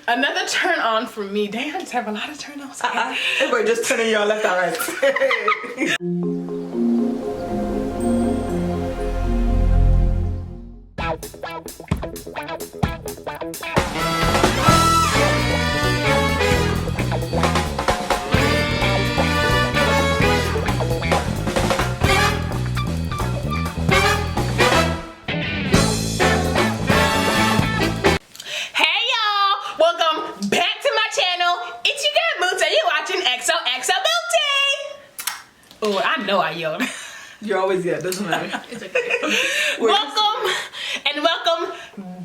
Another turn on for me. Damn, I just have a lot of turn ons. Everybody just turning y'all left and right. Oh, I know I yelled. You're always good, doesn't matter. It's okay. Welcome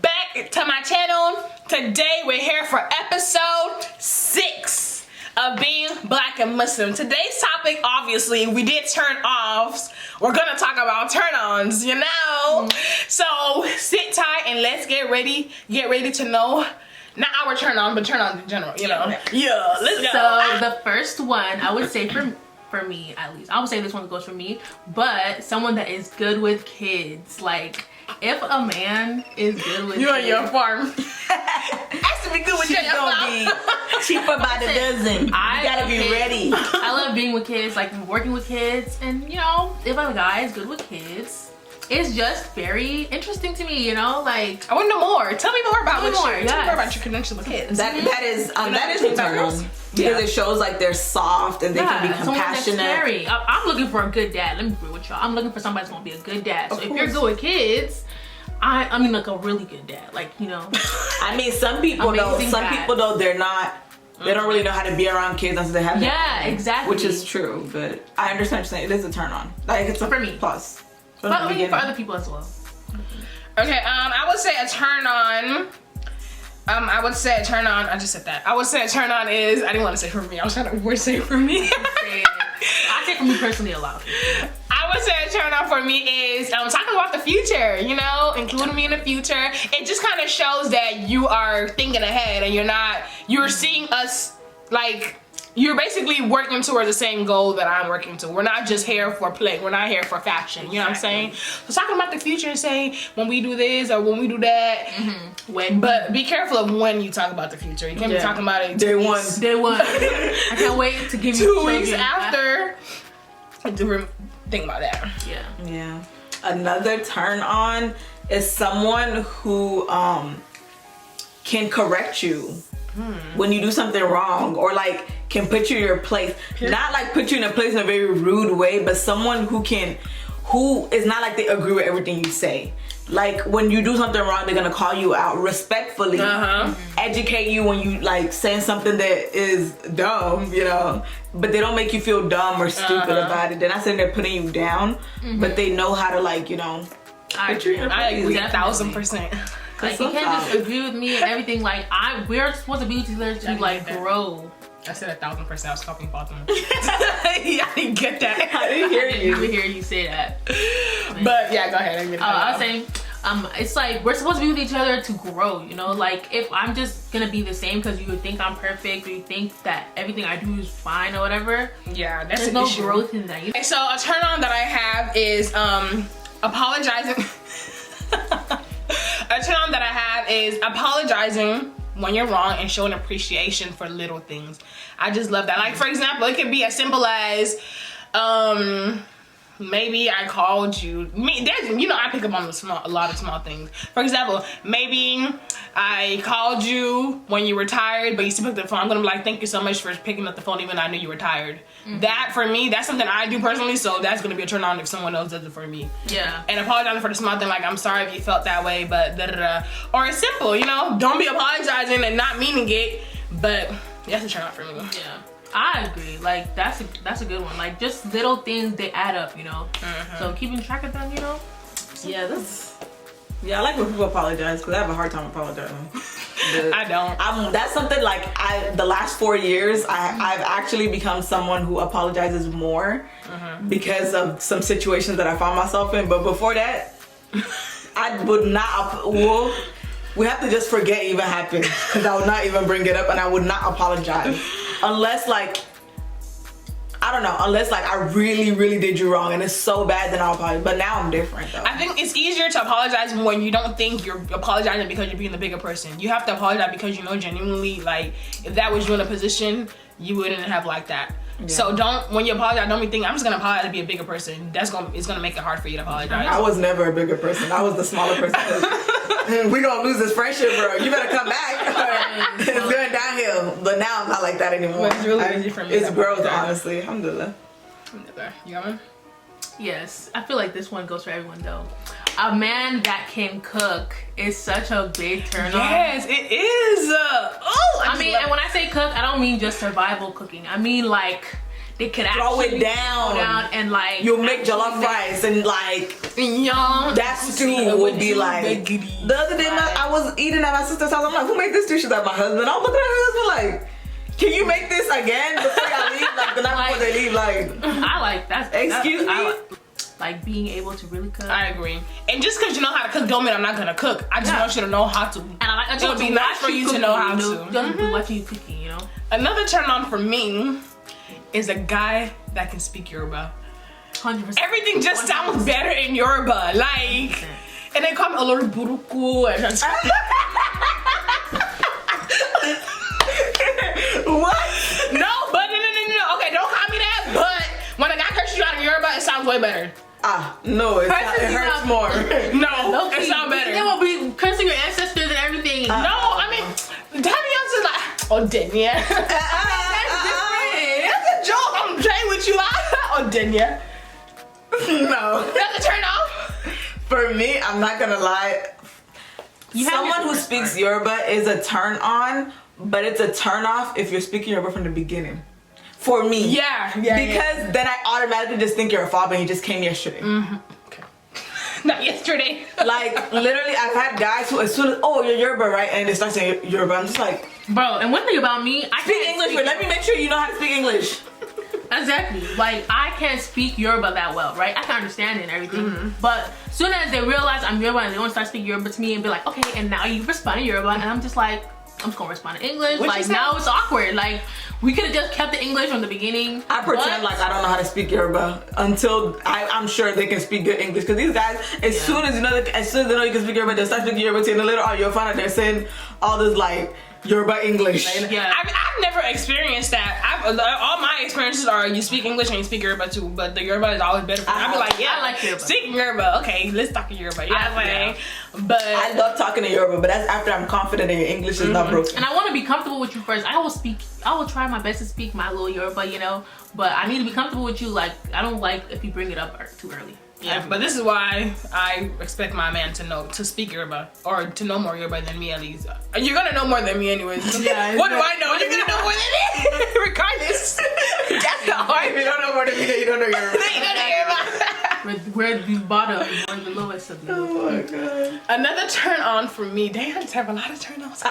back to my channel. Today we're here for episode 6 of Being Black and Muslim. Today's topic, obviously, we did turn offs. We're gonna talk about turn-ons, you know? So sit tight and let's get ready to know, not our turn-on, but turn-ons in general, you know? Yeah, let's go. So the first one, I would say for me at least, I would say this one goes for me, but someone that is good with kids. Like, if a man is good with you kids, on your farm. Has to be good with She's gonna be cheaper by the dozen. You gotta be ready. I love being with kids, like working with kids, and you know, if a guy is good with kids, it's just very interesting to me, you know, like. I want to know more. Tell me more about Tell me more about your connection with kids. That is a turn on. Because it shows like they're soft and they can be compassionate. Scary. I'm looking for a good dad. Let me be with y'all. I'm looking for somebody that's gonna be a good dad. So if you're good with kids, I mean like a really good dad. Like, you know. I mean, some people though, they're not. They don't really know how to be around kids until they have. Yeah, exactly. Which is true, but I understand what you're saying. It is a turn on. Like it's a for me plus. But I mean for other people as well. Okay, I would say a turn on. I would say a turn on. I just said that. I would say a turn on is. I didn't want to say for me. I was trying to avoid saying for me. I say for me personally a lot. I would say a turn on for me is talking about the future. You know, including me in the future. It just kind of shows that you are thinking ahead and you're seeing us like. You're basically working towards the same goal that I'm working to. We're not just here for play. We're not here for fashion. You know what I'm saying? So talking about the future and saying when we do this or when we do that. But be careful of when you talk about the future. You can't be talking about it day one. I can't wait to give you 2 weeks after. Think about that. Yeah. Another turn on is someone who can correct you when you do something wrong, or like can put you in your place. Not like put you in a place in a very rude way, but someone who is not like they agree with everything you say. Like when you do something wrong, they're gonna call you out respectfully, educate you when you like saying something that is dumb, you know, but they don't make you feel dumb or stupid about it. They're not saying they're putting you down, but they know how to, like, you know, I agree 1,000%. Like, you can't just agree with me and everything. Like, we're supposed to be together to like grow. I said 1,000%. I was copying Fatimah. I didn't get that. I didn't hear you. I didn't hear you say that. But yeah, go ahead. I was saying, it's like we're supposed to be with each other to grow. You know, like if I'm just gonna be the same because you think I'm perfect or you think that everything I do is fine or whatever. Yeah, there's no growth in that. Okay, so a turn on that I have is apologizing. A turn on that I have is apologizing when you're wrong and showing appreciation for little things. I just love that. Like, for example, it could be as simple as maybe I called you. I pick up on a lot of small things. For example, maybe I called you when you were tired, but you still picked up the phone. I'm gonna be like, thank you so much for picking up the phone even though I knew you were tired. That, for me, that's something I do personally, so that's gonna be a turn on if someone else does it for me. Yeah. And apologizing for the small thing, like, I'm sorry if you felt that way, but da-da-da. Or it's simple, you know? Don't be apologizing and not meaning it, but that's a turn on for me. Yeah. I agree. Like, that's a good one. Like, just little things, they add up, you know? So keeping track of them, you know? Yeah, I like when people apologize because I have a hard time apologizing. I don't. That's something like the last 4 years, I've actually become someone who apologizes more because of some situations that I found myself in. But before that, I would not. We have to just forget it even happened because I would not even bring it up and I would not apologize unless like I don't know, unless like I really, really did you wrong and it's so bad, then I'll apologize. But now I'm different though. I think it's easier to apologize when you don't think you're apologizing because you're being the bigger person. You have to apologize because you know genuinely, like, if that was you in a position, you wouldn't have like that. Yeah. So when you apologize, don't be thinking, I'm just gonna apologize to be a bigger person. It's gonna make it hard for you to apologize. I was never a bigger person. I was the smaller person. We gonna lose this friendship, bro. You better come back. It's going downhill. But now I'm not like that anymore. It's really easy for me. It's growth, honestly. Alhamdulillah. You got one? Yes, I feel like this one goes for everyone though. A man that can cook is such a big turn on. Yes, it is. I mean, and when I say cook, I don't mean just survival cooking. I mean like they could throw actually it down and like you'll make jollof rice and like that stew would be like. The other day I was eating at my sister's house. I'm like, who made this stew? She's like, my husband. I'm looking at her husband like, can you make this again before y'all leave? Like the night before they leave. Like I like that. Excuse me. Like being able to really cook. I agree. And just because you know how to cook don't mean I'm not gonna cook. I just want you to know how to. And I like it'll be nice for you to know how to. Just be watching you cooking, you know. Another turn on for me is a guy that can speak Yoruba. 100%. Everything just sounds better in Yoruba. Like, 100%. And they call me Olori Buruku and what? No, but no. Okay, don't call me that. But when a guy curses you out in Yoruba, it sounds way better. No, it hurts more. No, it sounds better. They will be cursing your ancestors and everything. No, I mean, Davion is like, oh, Denya. That's different. That's a joke. I'm playing with you. Oh, Denya. No. That's a turn off. For me, I'm not gonna lie. Someone who speaks Yoruba is a turn on, but it's a turn off if you're speaking Yoruba from the beginning. For me. Yeah. Because then I automatically just think you're a father and you just came yesterday. Mm-hmm. Okay. Not yesterday. Like, literally, I've had guys who, as soon as, oh, you're Yoruba, right? And they start saying Yoruba. I'm just like, bro, and one thing about me, I speak English, but let me make sure you know how to speak English. Exactly. Like, I can't speak Yoruba that well, right? I can understand it and everything. Mm-hmm. But soon as they realize I'm Yoruba and they want to start speaking Yoruba to me and be like, okay, and now you respond in Yoruba. And I'm just like, I'm just gonna respond in English. Like, now it's awkward. Like, we could have just kept the English from the beginning. I pretend like I don't know how to speak Yoruba until I'm sure they can speak good English. Because these guys, as soon as they know you can speak Yoruba, they start speaking Yoruba to you. And later on, you'll find out they're saying all this like Yoruba English. Yeah. I've never experienced that. All my experiences are you speak English and you speak Yoruba too, but the Yoruba is always better for me. I'll be like, yeah, I like Yoruba. Speaking Yoruba, okay, let's talk in Yoruba. Yeah. But I love talking in Yoruba, but that's after I'm confident that your English is not broken. And I want to be comfortable with you first. I will try my best to speak my little Yoruba, you know, but I need to be comfortable with you. Like, I don't like if you bring it up too early. Yeah, but this is why I expect my man to speak Yoruba or to know more Yoruba than me at least. You're gonna know more than me anyways. Yeah, what do I know? You're gonna know more than me, regardless. That's the hard. If you don't know more than me, then you don't know Yoruba. You don't know Yoruba. We're the bottom, we're the lowest of them. Oh my god. Another turn on for me. Damn, I just have a lot of turn ons.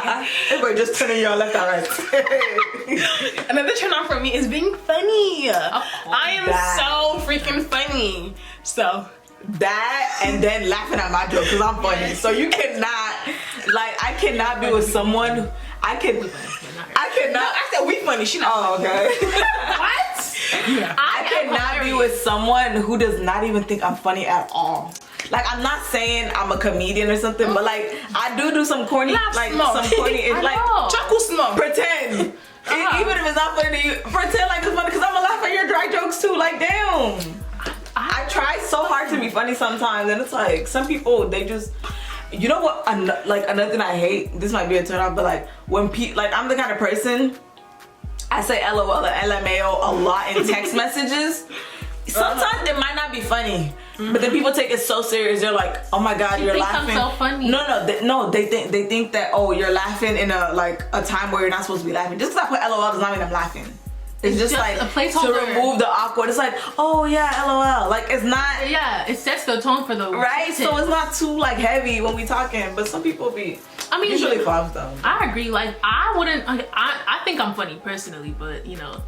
Everybody just turning y'all left and right. Another turn on for me is being funny. I am so freaking funny. So that and then laughing at my joke because I'm funny. So you cannot, like, I cannot be with someone. I cannot. I said we funny. She not. Oh, okay. What? Yeah. I cannot be with someone who does not even think I'm funny at all. Like, I'm not saying I'm a comedian or something, but like I do some corny, it's like chuckle smoke. Pretend. Even if it's not funny to you, pretend like it's funny because I'm gonna laugh at your dry jokes too. Like, damn. I try so hard to be funny sometimes, and it's like some people, they just, you know what? Another thing I hate. This might be a turn off, but like when I'm the kind of person, I say LOL and LMAO a lot in text messages. Sometimes it might not be funny, but then people take it so serious. They're like, "Oh my god, you're laughing." I'm so funny. No, they think that, oh, you're laughing in a time where you're not supposed to be laughing. Just because I put LOL does not mean I'm laughing. It's just like a placeholder to remove the awkward. It's like, oh yeah, LOL. Like, it's not. Yeah, it sets the tone for the right. Sentence. So it's not too like heavy when we talking. But some people be. I mean, usually falls down. I agree. Like, I wouldn't. I think I'm funny personally, but you know.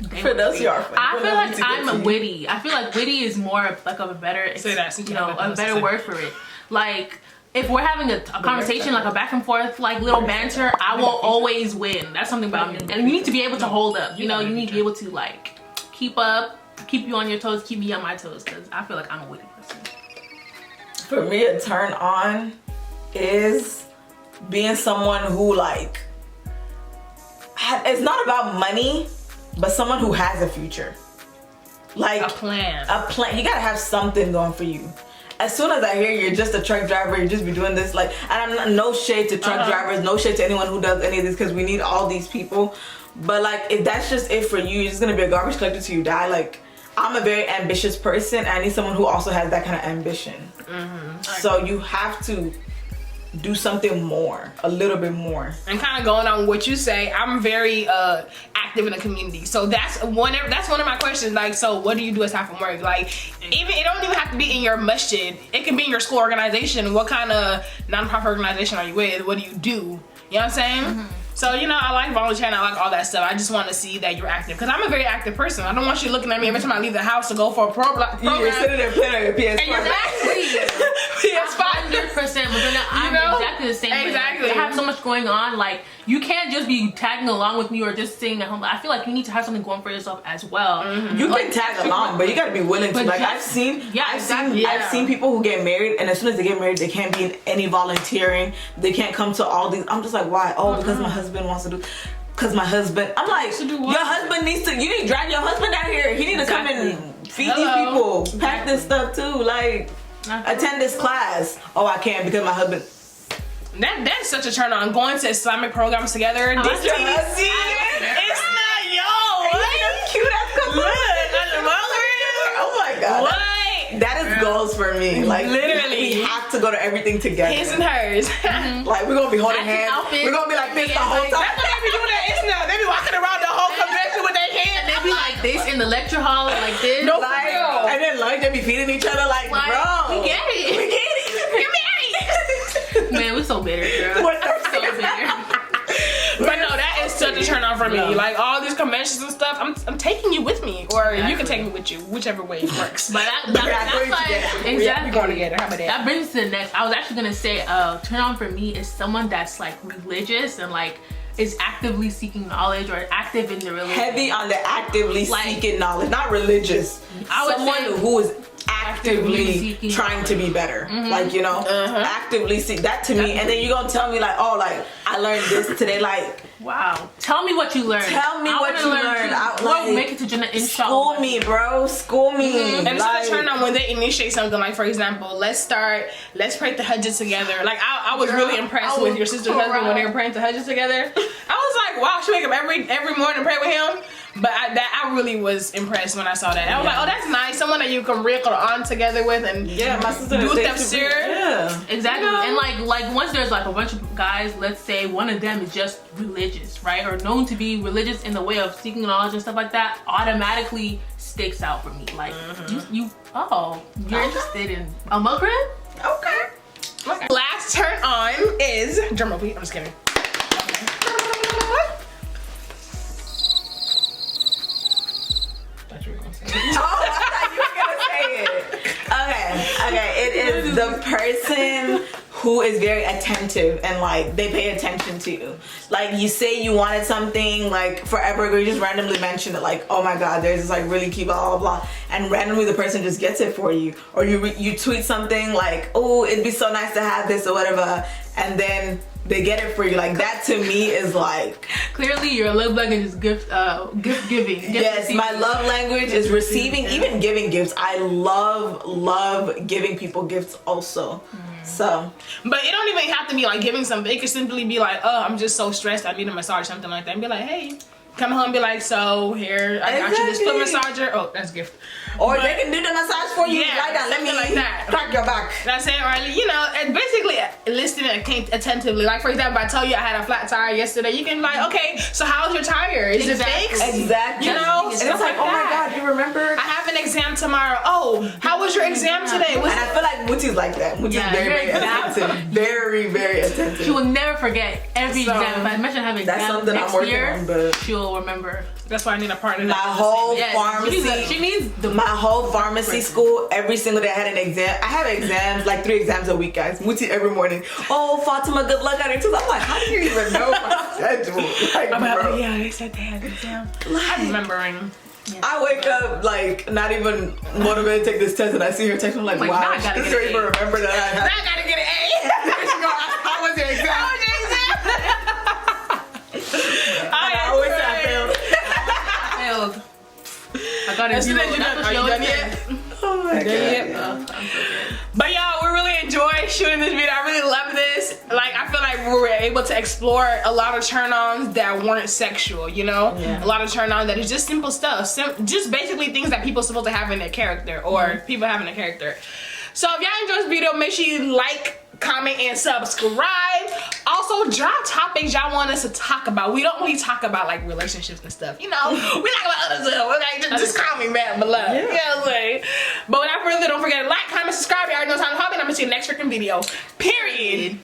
Firdaos, you are funny. I feel like I'm witty. I feel like witty is more like of a better. Say that. You know, a better word for it. Like, if we're having a conversation, like a back and forth, like little banter, I will always win. That's something about me. And you need to be able to hold up. You know, you need to be able to like keep you on your toes, keep me on my toes, because I feel like I'm a witty person. For me, a turn on is being someone who like, it's not about money, but someone who has a future. Like A plan. You gotta have something going for you. As soon as I hear you're just a truck driver, you just be doing this, like, and I'm not, no shade to truck drivers, no shade to anyone who does any of this, because we need all these people. But like, if that's just it for you, you're just gonna be a garbage collector till you die. Like, I'm a very ambitious person. I need someone who also has that kind of ambition. So you have to do something more, a little bit more. And kind of going on what you say, I'm very active in the community. So that's one of my questions. Like, so what do you do aside from work? Like, even it don't even have to be in your masjid. It can be in your school organization. What kind of nonprofit organization are you with? What do you do? You know what I'm saying? So, you know, I like volunteering, I like all that stuff. I just want to see that you're active. Because I'm a very active person. I don't want you looking at me every time I leave the house to go for a program. You're sitting there playing on your PS5. Exactly. PS5. 100%. But I'm exactly the same way. Exactly. I have so much going on. Like, you can't just be tagging along with me or just sitting at home. I feel like you need to have something going for yourself as well. You can tag along, but you gotta be willing to. Like, I've seen people who get married, and as soon as they get married, they can't be in any volunteering. They can't come to all these. I'm just like, why? Oh, because my husband wants to do. Because my husband, I'm like, your husband needs to. You need to drag your husband out here. He needs to come and feed these people, pack this stuff too. Like, attend this class. Oh, I can't because my husband. That's such a turn on. Going to Islamic programs together. This your is husband? it's not Cute as oh my god. What? That is goals for me. Like, literally, we have to go to everything together. His and hers. Like, we're gonna be holding hands. We're gonna be like this the whole time. That's what they be doing at Islam. They be walking around the whole convention with their hands. And they be like this in the lecture hall, like this. No, like, and then lunch, they be feeding each other like, bro. We get it. We get it. You're married. Man, we're so bitter, girl. What the So bitter. But no, that is such a turn on for me. Like, all these conventions and stuff, I'm taking you with me, or you can take me with you, whichever way it works. But that's like, exactly. We're going together. How about that? That brings us to the next. I was actually gonna say, turn on for me is someone that's like religious and like is actively seeking knowledge or active in the religion. Heavy on the actively seeking knowledge, not religious. I would someone say who is actively trying to be better. Like, you know, actively seek that to me. And then you're gonna tell me like, oh, like, I learned this today. Like, wow. Tell me what you learned. Tell me what you learned. Like, make it to Jannah, inshallah. School me, bro. School me. And it's like, a turn on when they initiate something. Like, for example, let's pray the Hajj together. Like, I was really impressed with your sister's husband when they were praying the Hajj together. I was like, wow, she wake up every morning and pray with him. But I really was impressed when I saw that. I was like, oh, that's nice. Someone that you can read Quran together with and my sister do tafsir. Yeah, exactly. You know? And like once there's like a bunch of guys, let's say one of them is just religious, right, or known to be religious in the way of seeking knowledge and stuff like that, automatically sticks out for me. Like you're interested in a Muslim? Okay. Last turn on is drum roll beat. I'm just kidding. Oh, I thought you were gonna say it. Okay. It is the person who is very attentive and like they pay attention to you. Like, you say you wanted something like forever ago, you just randomly mention it, like, oh my god, there's this like really key blah blah blah, and randomly the person just gets it for you. Or you tweet something like, oh, it'd be so nice to have this or whatever, and then they get it for you. Like, that to me is like, clearly your love language is gift giving. Yes, my love language is receiving, even giving gifts. I love giving people gifts also. So, but it don't even have to be like giving something. It could simply be like, oh, I'm just so stressed, I need a massage, something like that, and be like, hey, come home and be like, so here, I got you this foot massager. Oh, that's a gift. Or they can do the massage for you. Yeah, like that. Let me like that. crack your back. That's it, or you know, and basically listening attentively. Like, for example, I tell you I had a flat tire yesterday. You can be like, okay, so how's your tire? Is it fixed? Exactly. You know, and it's like, oh my god, you remember? I have an exam tomorrow. Oh, how was your exam today? And I feel like Muti's like that. Muti's very attentive. Very attentive. She will never forget every exam. If I mention having that's exam something next I'm working year, on, but she'll remember. That's why I need a partner. My whole pharmacy. She needs my whole pharmacy school. Every single day I had an exam. I have exams, like 3 exams a week, guys. Muti every morning. Oh, Fatimah, good luck on it too. I'm like, how do you even know my schedule? Like, bro. Yeah, they said they had an exam. I'm remembering. I wake up like not even motivated to take this test, and I see her text. I'm like, Like, wow, now I gotta she get an doesn't even A. remember that I Now had. I gotta get an A. How was your exam? How was your exam? I always say I failed. I failed. I got a As soon zero. as you're That's done, what are she you always done yet? says. Oh my god. Yep. I'm so good. But y'all, we really enjoyed shooting this video. I really love this. Like, I feel like we were able to explore a lot of turn-ons that weren't sexual, you know? Yeah. A lot of turn-ons that is just simple stuff. Just basically things that people are supposed to have in their character or people having a character. So if y'all enjoyed this video, make sure you like, comment, and subscribe. Also, drop topics y'all want us to talk about. We don't really talk about like relationships and stuff. You know, we talk about other stuff. We're like, just comment back below. Yeah. You know what I'm saying? But without further ado, don't forget to like, comment, subscribe. You already know how to hop in. I'm gonna see you in the next freaking video. Period.